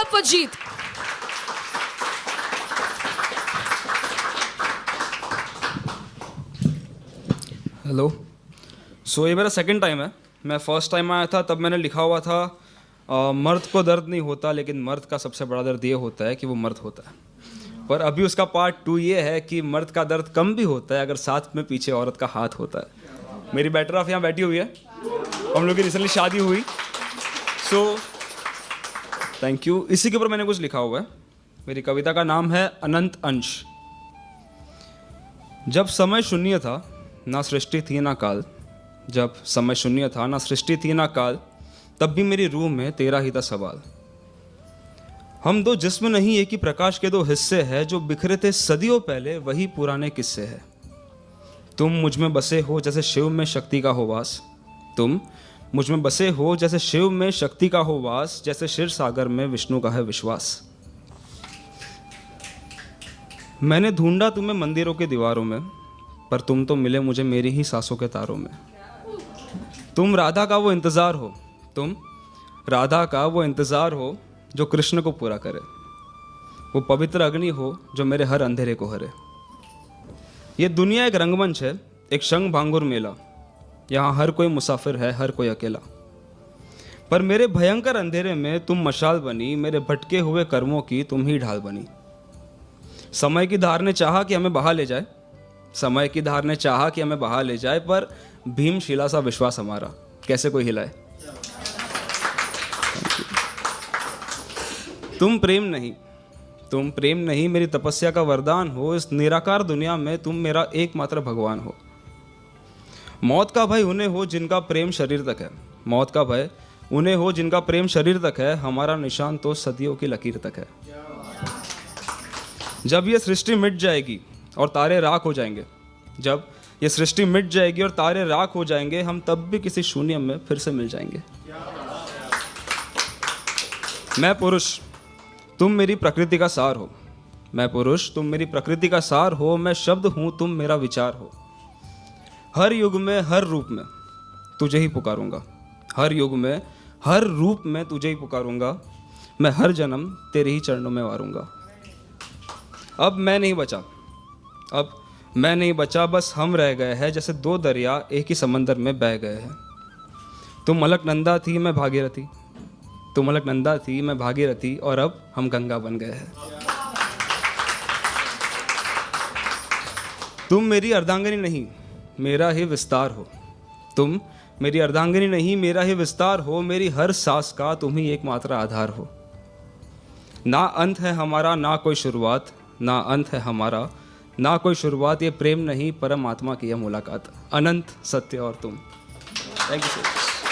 up for Jeet. Hello. सो ये मेरा second time है। मैं फर्स्ट टाइम आया था तब मैंने लिखा हुआ था मर्द को दर्द नहीं होता, लेकिन मर्द का सबसे बड़ा दर्द ये होता है कि वो मर्द होता है। पर अभी उसका पार्ट 2 ये है कि मर्द का दर्द कम भी होता है अगर साथ में पीछे औरत का हाथ होता है। मेरी बेटर हाफ यहाँ बैठी हुई है, हम लोग की रिसेंटली शादी हुई। So thank you. इसी के ऊपर मैंने कुछ लिखा हुआ है। मेरी कविता का नाम है अनंत अंश। जब समय शून्य था ना सृष्टि थी ना काल, जब समय शून्य था ना सृष्टि थी ना काल, तब भी मेरी रूह में तेरा ही था सवाल। हम दो जिस्म नहीं एक ही प्रकाश के दो हिस्से हैं, जो बिखरे थे सदियों पहले वही पुराने किस्से हैं। तुम मुझ में बसे हो जैसे शिव में शक्ति का हो वास, तुम मुझ में बसे हो जैसे शिव में शक्ति का हो वास, जैसे क्षीर सागर में विष्णु का है विश्वास। मैंने ढूंढा तुम्हें मंदिरों के दीवारों में, पर तुम तो मिले मुझे मेरी ही सांसों के तारों में। तुम राधा का वो इंतज़ार हो, तुम राधा का वो इंतज़ार हो जो कृष्ण को पूरा करे, वो पवित्र अग्नि हो जो मेरे हर अंधेरे को हरे। ये दुनिया एक रंगमंच है, एक शंख भांगुर मेला, यहाँ हर कोई मुसाफिर है हर कोई अकेला। पर मेरे भयंकर अंधेरे में तुम मशाल बनी, मेरे भटके हुए कर्मों की तुम ही ढाल बनी। समय की धार ने चाहा कि हमें बहा ले जाए, समय की धार ने चाहा कि हमें बहा ले जाए, पर भीमशिला सा विश्वास हमारा कैसे कोई हिलाए। तुम प्रेम नहीं मेरी तपस्या का वरदान हो, इस निराकार दुनिया में तुम मेरा एकमात्र भगवान हो। मौत का भय उन्हें हो जिनका प्रेम शरीर तक है, मौत का भय उन्हें हो जिनका प्रेम शरीर तक है, हमारा निशान तो सदियों की लकीर तक है। जब ये सृष्टि मिट जाएगी और तारे राख हो जाएंगे, जब ये सृष्टि मिट जाएगी और तारे राख हो जाएंगे, हम तब भी किसी शून्य में फिर से मिल जाएंगे। मैं पुरुष तुम मेरी प्रकृति का सार हो, मैं पुरुष तुम मेरी प्रकृति का सार हो, मैं शब्द हूँ तुम मेरा विचार हो। हर युग में हर रूप में तुझे ही पुकारूंगा, हर युग में हर रूप में तुझे ही पुकारूंगा, मैं हर जन्म तेरे ही चरणों में वारूंगा। अब मैं नहीं बचा, बस हम रह गए हैं, जैसे दो दरिया एक ही समंदर में बह गए हैं। तुम अलकनंदा थी मैं भागीरथी, तुम अलकनंदा थी मैं भागीरथी, और अब हम गंगा बन गए हैं। तुम मेरी अर्धांगिनी नहीं मेरा ही विस्तार हो, तुम मेरी अर्धांगिनी नहीं मेरा ही विस्तार हो, मेरी हर सांस का तुम ही एकमात्र आधार हो। ना अंत है हमारा ना कोई शुरुआत, ना अंत है हमारा ना कोई शुरुआत, ये प्रेम नहीं परमात्मा की यह मुलाकात, अनंत सत्य और तुम। Thank you so much.